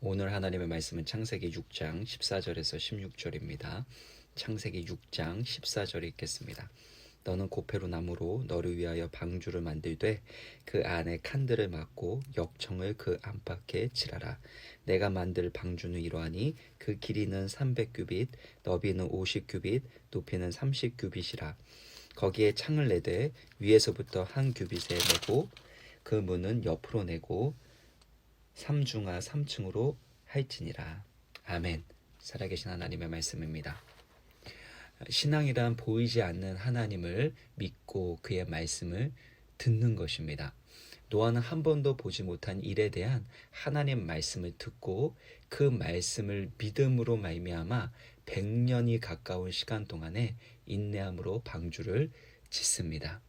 오늘 하나님의 말씀은 창세기 6장 14절에서 16절입니다. 창세기 6장 14절 읽겠습니다. 너는 고페로 나무로 너를 위하여 방주를 만들되 그 안에 칸들을 막고 역청을 그 안팎에 칠하라. 내가 만들 방주는 이러하니 그 길이는 300규빗, 너비는 50규빗, 높이는 30규빗이라. 거기에 창을 내되 위에서부터 한 규빗에 내고 그 문은 옆으로 내고 삼중하 3층으로 할지니라. 아멘. 살아계신 하나님의 말씀입니다. 신앙이란 보이지 않는 하나님을 믿고 그의 말씀을 듣는 것입니다. 노아는 한 번도 보지 못한 일에 대한 하나님 말씀을 듣고 그 말씀을 믿음으로 말미암아 100년이 가까운 시간 동안에 인내함으로 방주를 짓습니다.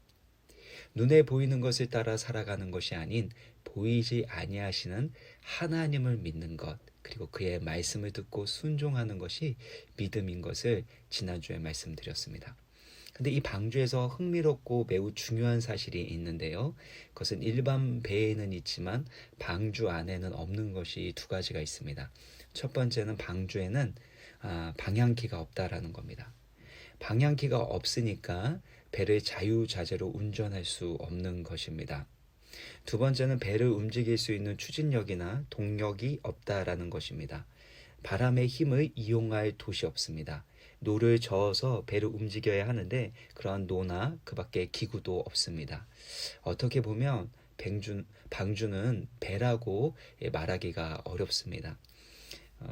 눈에 보이는 것을 따라 살아가는 것이 아닌 보이지 아니하시는 하나님을 믿는 것, 그리고 그의 말씀을 듣고 순종하는 것이 믿음인 것을 지난주에 말씀드렸습니다. 근데 이 방주에서 흥미롭고 매우 중요한 사실이 있는데요. 그것은 일반 배에는 있지만 방주 안에는 없는 것이 두 가지가 있습니다. 첫 번째는 방주에는 방향키가 없다라는 겁니다. 방향키가 없으니까 배를 자유자재로 운전할 수 없는 것입니다. 두 번째는 배를 움직일 수 있는 추진력이나 동력이 없다라는 것입니다. 바람의 힘을 이용할 돛이 없습니다. 노를 저어서 배를 움직여야 하는데 그러한 노나 그 밖에 기구도 없습니다. 어떻게 보면 방주는 배라고 말하기가 어렵습니다.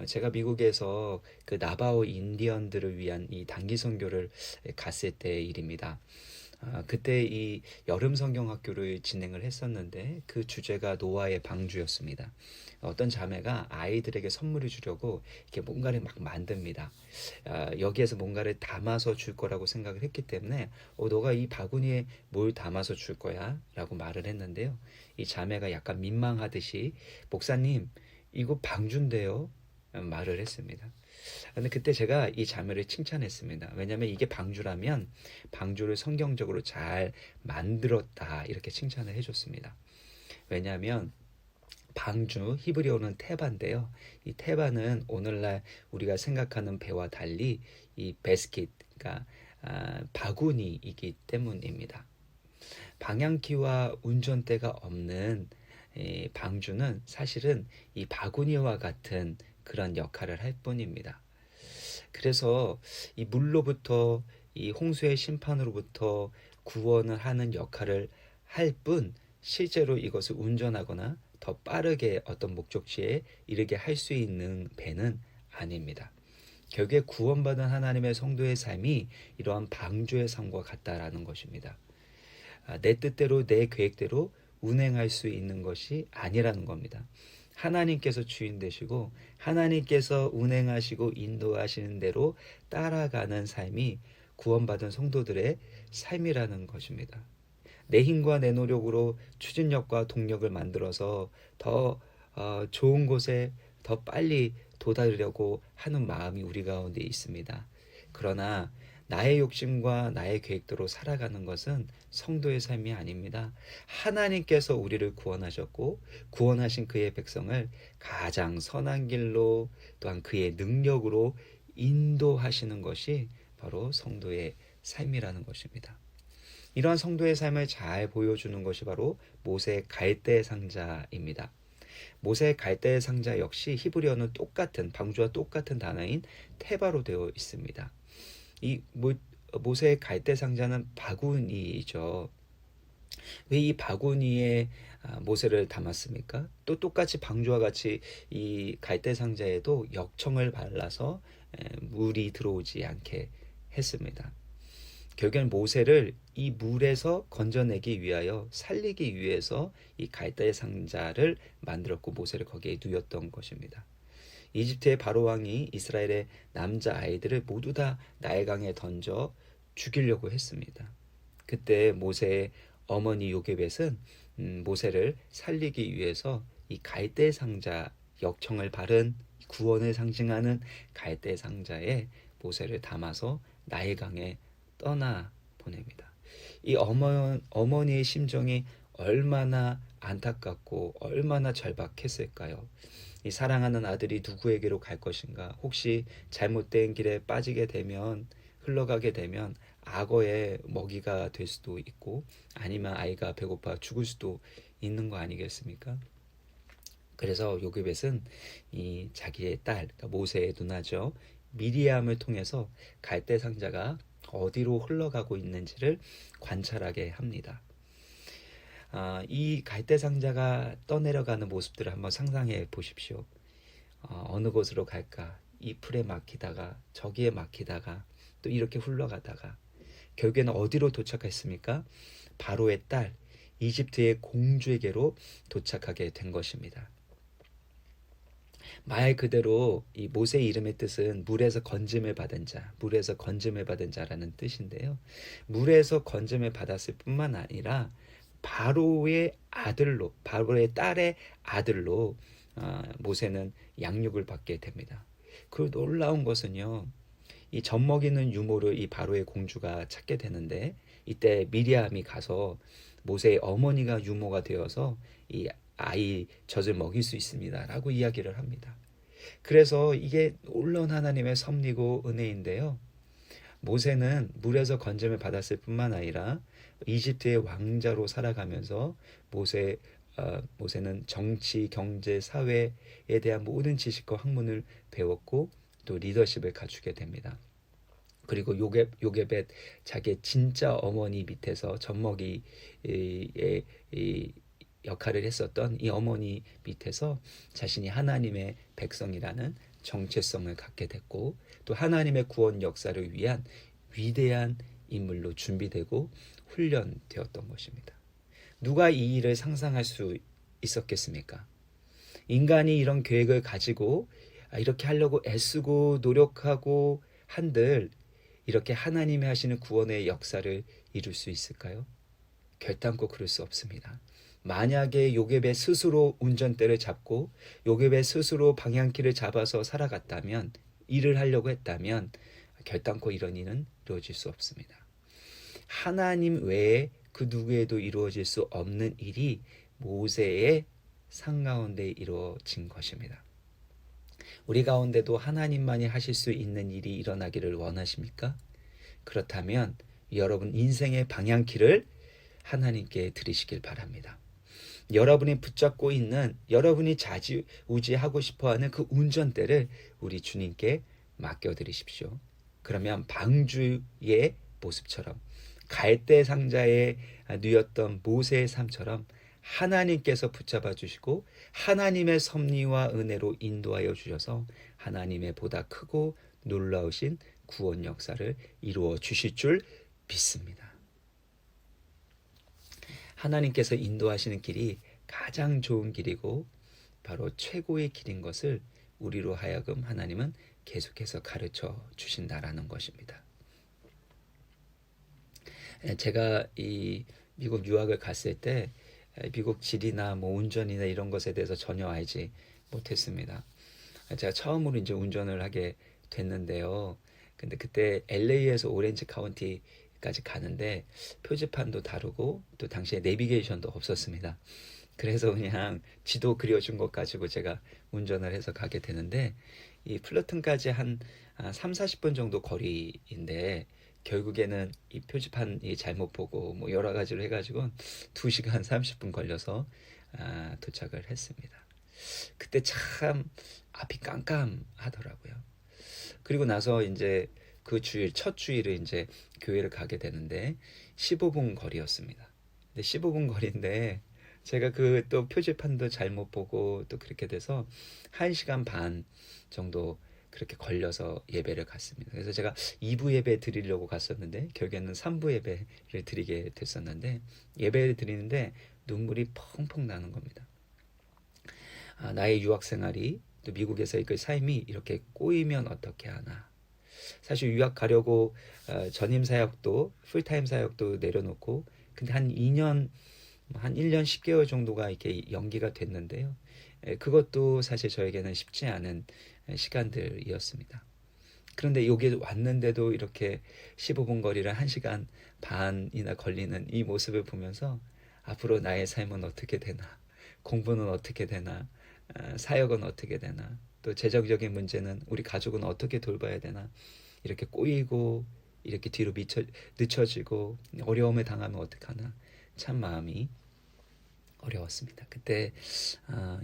제가 미국에서 그 나바오 인디언들을 위한 이 단기 선교를 갔을 때의 일입니다. 그때 이 여름 성경 학교를 진행을 했었는데 그 주제가 노아의 방주였습니다. 어떤 자매가 아이들에게 선물을 주려고 이렇게 뭔가를 막 만듭니다. 여기에서 뭔가를 담아서 줄 거라고 생각을 했기 때문에 너가 이 바구니에 뭘 담아서 줄 거야? 라고 말을 했는데요. 이 자매가 약간 민망하듯이 목사님 이거 방주인데요? 말을 했습니다. 근데 그때 제가 이 자매를 칭찬했습니다. 왜냐하면 이게 방주라면 방주를 성경적으로 잘 만들었다 이렇게 칭찬을 해줬습니다. 왜냐하면 방주 히브리어는 테바인데요. 이 테바는 오늘날 우리가 생각하는 배와 달리 이 베스킷, 그러니까 바구니이기 때문입니다. 방향키와 운전대가 없는 방주는 사실은 이 바구니와 같은 그런 역할을 할 뿐입니다. 그래서 이 물로부터 이 홍수의 심판으로부터 구원을 하는 역할을 할 뿐 실제로 이것을 운전하거나 더 빠르게 어떤 목적지에 이르게 할 수 있는 배는 아닙니다. 결국에 구원받은 하나님의 성도의 삶이 이러한 방주의 삶과 같다라는 것입니다. 내 뜻대로 내 계획대로 운행할 수 있는 것이 아니라는 겁니다. 하나님께서 주인 되시고 하나님께서 운행하시고 인도하시는 대로 따라가는 삶이 구원받은 성도들의 삶이라는 것입니다. 내 힘과 내 노력으로 추진력과 동력을 만들어서 더 좋은 곳에 더 빨리 도달하려고 하는 마음이 우리 가운데 있습니다. 그러나 나의 욕심과 나의 계획대로 살아가는 것은 성도의 삶이 아닙니다. 하나님께서 우리를 구원하셨고 구원하신 그의 백성을 가장 선한 길로 또한 그의 능력으로 인도하시는 것이 바로 성도의 삶이라는 것입니다. 이러한 성도의 삶을 잘 보여주는 것이 바로 모세의 갈대 상자입니다. 모세의 갈대 상자 역시 히브리어는 똑같은 방주와 똑같은 단어인 테바로 되어 있습니다. 이 모세의 갈대 상자는 바구니이죠. 왜 이 바구니에 모세를 담았습니까? 또 똑같이 방주와 같이 이 갈대 상자에도 역청을 발라서 물이 들어오지 않게 했습니다. 결국엔 모세를 이 물에서 건져내기 위하여 살리기 위해서 이 갈대 상자를 만들었고 모세를 거기에 누였던 것입니다. 이집트의 바로 왕이 이스라엘의 남자 아이들을 모두 다 나일강에 던져 죽이려고 했습니다. 그때 모세의 어머니 요게벳은 모세를 살리기 위해서 이 갈대 상자, 역청을 바른 구원을 상징하는 갈대 상자에 모세를 담아서 나일강에 떠나 보냅니다. 이 어머니의 심정이 얼마나 안타깝고 얼마나 절박했을까요? 이 사랑하는 아들이 누구에게로 갈 것인가? 혹시 잘못된 길에 빠지게 되면, 흘러가게 되면 악어의 먹이가 될 수도 있고, 아니면 아이가 배고파 죽을 수도 있는 거 아니겠습니까? 그래서 요게벳은 이 자기의 딸, 그러니까 모세의 누나죠, 미리암을 통해서 갈대 상자가 어디로 흘러가고 있는지를 관찰하게 합니다. 이 갈대 상자가 떠내려가는 모습들을 한번 상상해 보십시오. 어느 곳으로 갈까? 이 풀에 막히다가 저기에 막히다가 또 이렇게 흘러가다가 결국에는 어디로 도착했습니까? 바로의 딸, 이집트의 공주에게로 도착하게 된 것입니다. 말 그대로 이 모세의 이름의 뜻은 물에서 건짐을 받은 자, 물에서 건짐을 받은 자라는 뜻인데요. 물에서 건짐을 받았을 뿐만 아니라 바로의 아들로, 바로의 딸의 아들로 모세는 양육을 받게 됩니다. 그 놀라운 것은요, 이 젖먹이는 유모를 이 바로의 공주가 찾게 되는데, 이때 미리암이 가서 모세의 어머니가 유모가 되어서 이 아이 젖을 먹일 수 있습니다라고 이야기를 합니다. 그래서 이게 놀라운 하나님의 섭리고 은혜인데요. 모세는 물에서 건짐을 받았을 뿐만 아니라 이집트의 왕자로 살아가면서 모세는 정치, 경제, 사회에 대한 모든 지식과 학문을 배웠고 또 리더십을 갖추게 됩니다. 그리고 요게벳 자기의 진짜 어머니 밑에서 젖먹이의 역할을 했었던 이 어머니 밑에서 자신이 하나님의 백성이라는 정체성을 갖게 됐고, 또 하나님의 구원 역사를 위한 위대한 인물로 준비되고 훈련되었던 것입니다. 누가 이 일을 상상할 수 있었겠습니까? 인간이 이런 계획을 가지고 이렇게 하려고 애쓰고 노력하고 한들 이렇게 하나님이 하시는 구원의 역사를 이룰 수 있을까요? 결단코 그럴 수 없습니다. 만약에 요게벳 스스로 운전대를 잡고 요게벳 스스로 방향키를 잡아서 살아갔다면, 일을 하려고 했다면 결단코 이런 일은 이루어질 수 없습니다. 하나님 외에 그 누구에도 이루어질 수 없는 일이 모세의 상 가운데 이루어진 것입니다. 우리 가운데도 하나님만이 하실 수 있는 일이 일어나기를 원하십니까? 그렇다면 여러분 인생의 방향키를 하나님께 드리시길 바랍니다. 여러분이 붙잡고 있는, 여러분이 좌지우지하고 싶어하는 그 운전대를 우리 주님께 맡겨드리십시오. 그러면 방주의 모습처럼, 갈대 상자에 누였던 모세의 삶처럼 하나님께서 붙잡아 주시고 하나님의 섭리와 은혜로 인도하여 주셔서 하나님의 보다 크고 놀라우신 구원 역사를 이루어 주실 줄 믿습니다. 하나님께서 인도하시는 길이 가장 좋은 길이고 바로 최고의 길인 것을 우리로 하여금 하나님은 계속해서 가르쳐 주신다라는 것입니다. 제가 이 미국 유학을 갔을 때 미국 지리나 뭐 운전이나 이런 것에 대해서 전혀 알지 못했습니다. 제가 처음으로 이제 운전을 하게 됐는데요. 근데 그때 LA에서 오렌지 카운티까지 가는데 표지판도 다르고 또 당시에 내비게이션도 없었습니다. 그래서 그냥 지도 그려준 것 가지고 제가 운전을 해서 가게 되는데, 이 플러튼까지 한 3, 40분 정도 거리인데 결국에는 이 표지판이 잘못 보고 뭐 여러 가지로 해가지고 2시간 30분 걸려서 도착을 했습니다. 그때 참 앞이 깜깜하더라고요. 그리고 나서 이제 그 주일, 첫 주일을 이제 교회를 가게 되는데 15분 거리였습니다. 근데 15분 거리인데 제가 그 또 표지판도 잘못 보고 또 그렇게 돼서 1시간 반 정도 그렇게 걸려서 예배를 갔습니다. 그래서 제가 2부 예배 드리려고 갔었는데 결국에는 3부 예배를 드리게 됐었는데, 예배를 드리는데 눈물이 펑펑 나는 겁니다. 나의 유학 생활이 또 미국에서의 그 삶이 이렇게 꼬이면 어떻게 하나. 사실 유학 가려고 전임 사역도 풀타임 사역도 내려놓고, 근데 한 2년 한 1년 10개월 정도가 이렇게 연기가 됐는데요. 그것도 사실 저에게는 쉽지 않은 시간들이었습니다. 그런데 여기 왔는데도 이렇게 15분 거리를 1시간 반이나 걸리는 이 모습을 보면서 앞으로 나의 삶은 어떻게 되나, 공부는 어떻게 되나, 사역은 어떻게 되나, 또 재정적인 문제는 우리 가족은 어떻게 돌봐야 되나, 이렇게 꼬이고 이렇게 뒤로 늦춰지고 어려움에 당하면 어떡하나, 참 마음이 어려웠습니다. 그때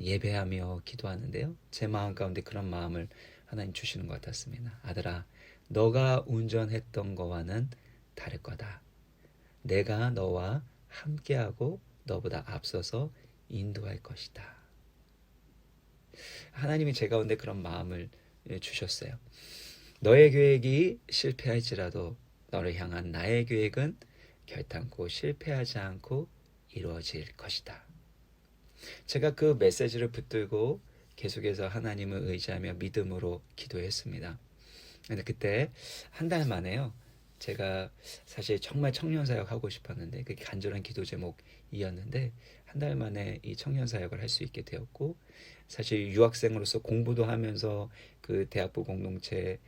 예배하며 기도하는데요, 제 마음 가운데 그런 마음을 하나님 주시는 것 같았습니다. 아들아, 너가 운전했던 거와는 다를 거다. 내가 너와 함께하고 너보다 앞서서 인도할 것이다. 하나님이 제 가운데 그런 마음을 주셨어요. 너의 계획이 실패할지라도 너를 향한 나의 계획은 결단코 실패하지 않고 이루어질 것이다. 제가 그 메시지를 붙들고 계속해서 하나님을 의지하며 믿음으로 기도했습니다. 근데 그때 한 달 만에요, 제가 사실 정말 청년 사역 하고 싶었는데 그게 간절한 기도 제목이었는데 한 달 만에 이 청년 사역을 할 수 있게 되었고, 사실 유학생으로서 공부도 하면서 그 대학부 공동체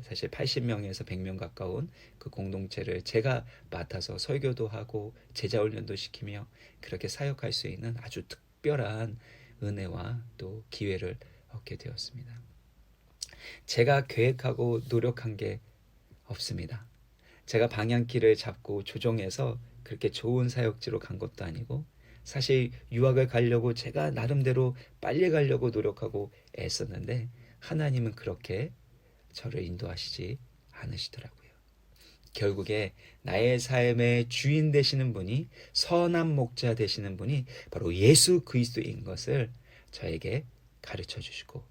사실 80명에서 100명 가까운 그 공동체를 제가 맡아서 설교도 하고 제자 훈련도 시키며 그렇게 사역할 수 있는 아주 특별한 은혜와 또 기회를 얻게 되었습니다. 제가 계획하고 노력한 게 없습니다. 제가 방향키를 잡고 조종해서 그렇게 좋은 사역지로 간 것도 아니고, 사실 유학을 가려고 제가 나름대로 빨리 가려고 노력하고 애썼는데 하나님은 그렇게 저를 인도하시지 않으시더라고요. 결국에 나의 삶의 주인 되시는 분이, 선한 목자 되시는 분이 바로 예수 그리스도인 것을 저에게 가르쳐 주시고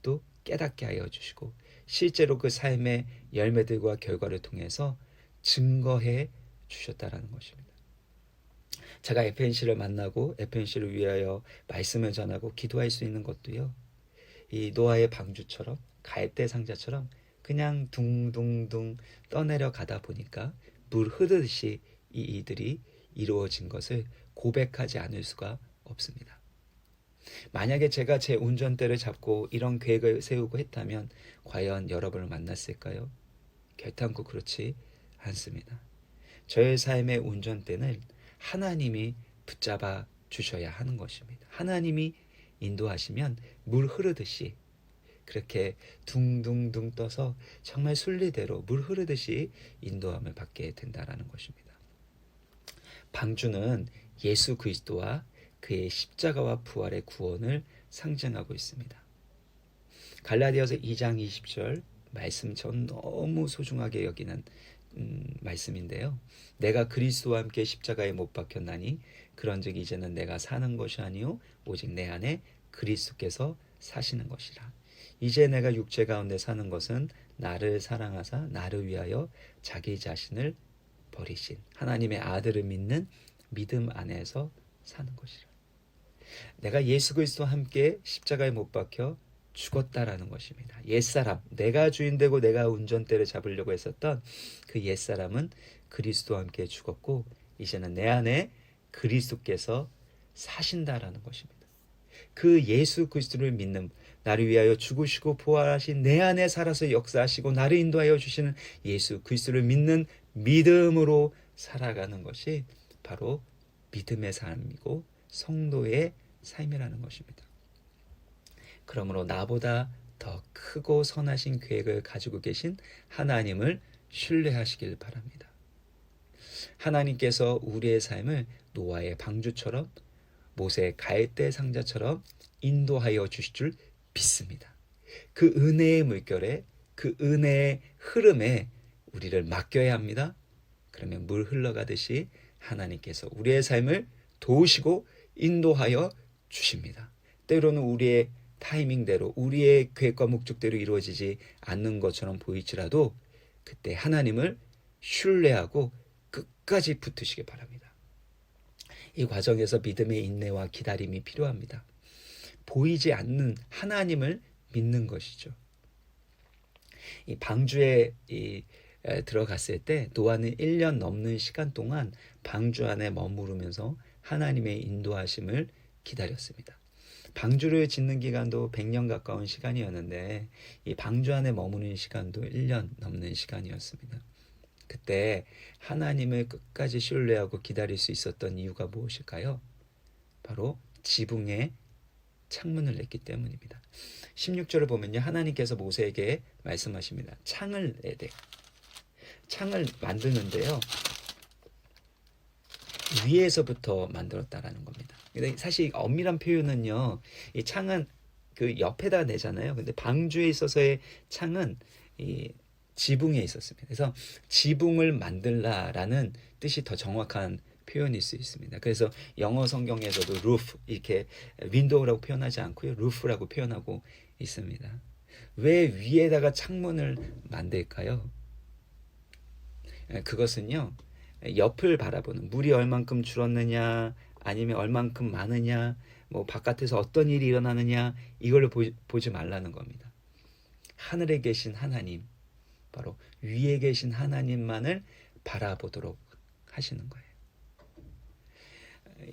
또 깨닫게 하여 주시고, 실제로 그 삶의 열매들과 결과를 통해서 증거해 주셨다라는 것입니다. 제가 FNC를 만나고 FNC를 위하여 말씀을 전하고 기도할 수 있는 것도요, 이 노아의 방주처럼 갈대 상자처럼 그냥 둥둥둥 떠내려 가다 보니까 물 흐르듯이 이 일들이 이루어진 것을 고백하지 않을 수가 없습니다. 만약에 제가 제 운전대를 잡고 이런 계획을 세우고 했다면 과연 여러분을 만났을까요? 결단코 그렇지 않습니다. 저의 삶의 운전대는 하나님이 붙잡아 주셔야 하는 것입니다. 하나님이 인도하시면 물 흐르듯이 그렇게 둥둥둥 떠서 정말 순리대로 물 흐르듯이 인도함을 받게 된다라는 것입니다. 방주는 예수 그리스도와 그의 십자가와 부활의 구원을 상징하고 있습니다. 갈라디아서 2장 20절 말씀, 전 너무 소중하게 여기는 말씀인데요. 내가 그리스도와 함께 십자가에 못 박혔나니 그런즉 이제는 내가 사는 것이 아니요 오직 내 안에 그리스도께서 사시는 것이라. 이제 내가 육체 가운데 사는 것은 나를 사랑하사 나를 위하여 자기 자신을 버리신 하나님의 아들을 믿는 믿음 안에서 사는 것이라. 내가 예수 그리스도와 함께 십자가에 못 박혀 죽었다라는 것입니다. 옛사람, 내가 주인 되고 내가 운전대를 잡으려고 했었던 그 옛사람은 그리스도와 함께 죽었고 이제는 내 안에 그리스도께서 사신다라는 것입니다. 그 예수 그리스도를 믿는, 나를 위하여 죽으시고 부활하신 내 안에 살아서 역사하시고 나를 인도하여 주시는 예수 그리스도를 믿는 믿음으로 살아가는 것이 바로 믿음의 삶이고 성도의 삶이라는 것입니다. 그러므로 나보다 더 크고 선하신 계획을 가지고 계신 하나님을 신뢰하시길 바랍니다. 하나님께서 우리의 삶을 노아의 방주처럼 모세의 갈대 상자처럼 인도하여 주실 줄 믿습니다. 그 은혜의 물결에, 그 은혜의 흐름에 우리를 맡겨야 합니다. 그러면 물 흘러가듯이 하나님께서 우리의 삶을 도우시고 인도하여 주십니다. 때로는 우리의 타이밍대로, 우리의 계획과 목적대로 이루어지지 않는 것처럼 보일지라도 그때 하나님을 신뢰하고 끝까지 붙으시기 바랍니다. 이 과정에서 믿음의 인내와 기다림이 필요합니다. 보이지 않는 하나님을 믿는 것이죠. 이 방주에 들어갔을 때 노아는 1년 넘는 시간 동안 방주 안에 머무르면서 하나님의 인도하심을 기다렸습니다. 방주를 짓는 기간도 100년 가까운 시간이었는데 이 방주 안에 머무는 시간도 1년 넘는 시간이었습니다. 그때 하나님을 끝까지 신뢰하고 기다릴 수 있었던 이유가 무엇일까요? 바로 지붕에 창문을 냈기 때문입니다. 16절을 보면요, 하나님께서 모세에게 말씀하십니다. 창을 내야 돼. 창을 만드는데요, 위에서부터 만들었다라는 겁니다. 근데 사실 엄밀한 표현은요, 이 창은 그 옆에다 내잖아요. 근데 방주에 있어서의 창은 이 지붕에 있었습니다. 그래서 지붕을 만들라라는 뜻이 더 정확한 표현일 수 있습니다. 그래서 영어 성경에서도 roof 이렇게 윈도우라고 표현하지 않고요, roof라고 표현하고 있습니다. 왜 위에다가 창문을 만들까요? 그것은요, 옆을 바라보는, 물이 얼만큼 줄었느냐, 아니면 얼만큼 많으냐, 뭐 바깥에서 어떤 일이 일어나느냐, 이걸 보지 말라는 겁니다. 하늘에 계신 하나님, 바로 위에 계신 하나님만을 바라보도록 하시는 거예요.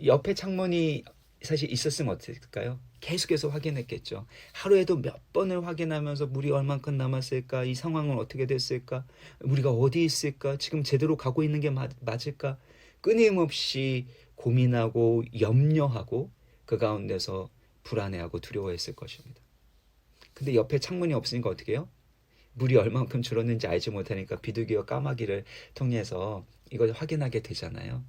옆에 창문이 사실 있었으면 어땠을까요? 계속해서 확인했겠죠. 하루에도 몇 번을 확인하면서 물이 얼만큼 남았을까? 이 상황은 어떻게 됐을까? 우리가 어디 있을까? 지금 제대로 가고 있는 게 맞을까? 끊임없이 고민하고 염려하고 그 가운데서 불안해하고 두려워했을 것입니다. 근데 옆에 창문이 없으니까 어떻게 해요? 물이 얼만큼 줄었는지 알지 못하니까 비둘기와 까마귀를 통해서 이걸 확인하게 되잖아요.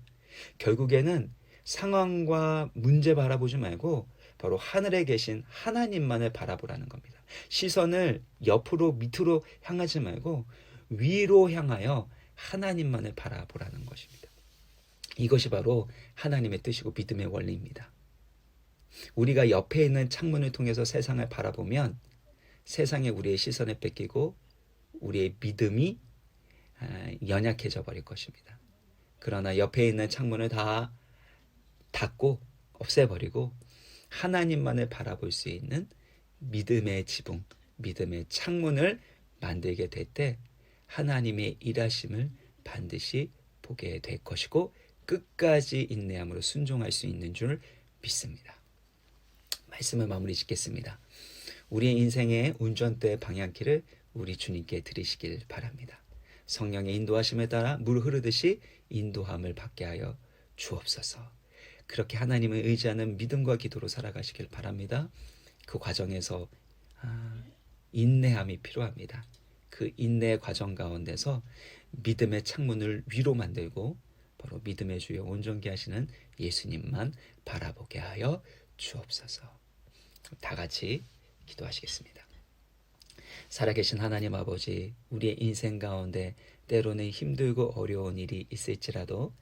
결국에는 상황과 문제 바라보지 말고 바로 하늘에 계신 하나님만을 바라보라는 겁니다. 시선을 옆으로 밑으로 향하지 말고 위로 향하여 하나님만을 바라보라는 것입니다. 이것이 바로 하나님의 뜻이고 믿음의 원리입니다. 우리가 옆에 있는 창문을 통해서 세상을 바라보면 세상에 우리의 시선을 뺏기고 우리의 믿음이 연약해져 버릴 것입니다. 그러나 옆에 있는 창문을 다 닫고 없애버리고 하나님만을 바라볼 수 있는 믿음의 지붕, 믿음의 창문을 만들게 될 때 하나님의 일하심을 반드시 보게 될 것이고 끝까지 인내함으로 순종할 수 있는 줄 믿습니다. 말씀을 마무리 짓겠습니다. 우리의 인생의 운전대의 방향키를 우리 주님께 드리시길 바랍니다. 성령의 인도하심에 따라 물 흐르듯이 인도함을 받게 하여 주옵소서. 그렇게 하나님을 의지하는 믿음과 기도로 살아가시길 바랍니다. 그 과정에서 인내함이 필요합니다. 그 인내의 과정 가운데서 믿음의 창문을 위로 만들고 바로 믿음의 주여 온전케 하시는 예수님만 바라보게 하여 주옵소서. 다 같이 기도하시겠습니다. 살아계신 하나님 아버지, 우리의 인생 가운데 때로는 힘들고 어려운 일이 있을지라도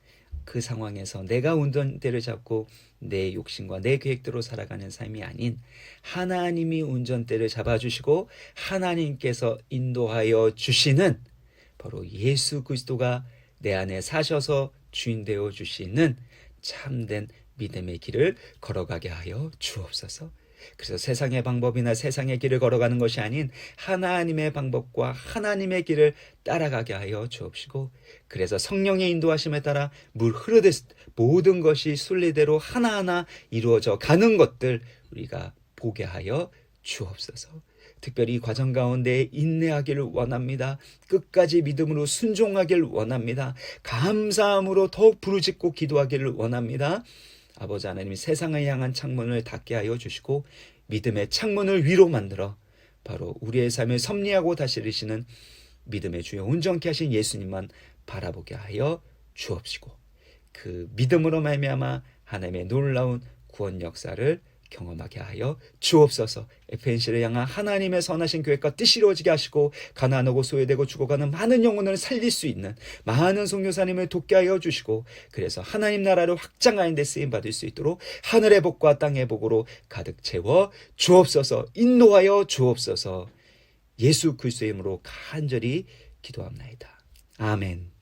그 상황에서 내가 운전대를 잡고 내 욕심과 내 계획대로 살아가는 삶이 아닌 하나님이 운전대를 잡아주시고 하나님께서 인도하여 주시는 바로 예수 그리스도가 내 안에 사셔서 주인 되어 주시는 참된 믿음의 길을 걸어가게 하여 주옵소서. 그래서 세상의 방법이나 세상의 길을 걸어가는 것이 아닌 하나님의 방법과 하나님의 길을 따라가게 하여 주옵시고, 그래서 성령의 인도하심에 따라 물 흐르듯 모든 것이 순리대로 하나하나 이루어져 가는 것들 우리가 보게 하여 주옵소서. 특별히 이 과정 가운데 인내하기를 원합니다. 끝까지 믿음으로 순종하기를 원합니다. 감사함으로 더욱 부르짖고 기도하기를 원합니다. 아버지 하나님, 세상을 향한 창문을 닫게 하여 주시고 믿음의 창문을 위로 만들어 바로 우리의 삶을 섭리하고 다스리시는 믿음의 주여 온전케 하신 예수님만 바라보게 하여 주옵시고, 그 믿음으로 말미암아 하나님의 놀라운 구원 역사를 경험하게 하여 주옵소서. FNC를 향한 하나님의 선하신 계획과 뜻이 이루어지게 하시고 가난하고 소외되고 죽어가는 많은 영혼을 살릴 수 있는 많은 선교사님을 돕게 하여 주시고, 그래서 하나님 나라를 확장하는 데 쓰임받을 수 있도록 하늘의 복과 땅의 복으로 가득 채워 주옵소서. 인도하여 주옵소서. 예수 그리스도의 이름으로 간절히 기도합나이다. 아멘.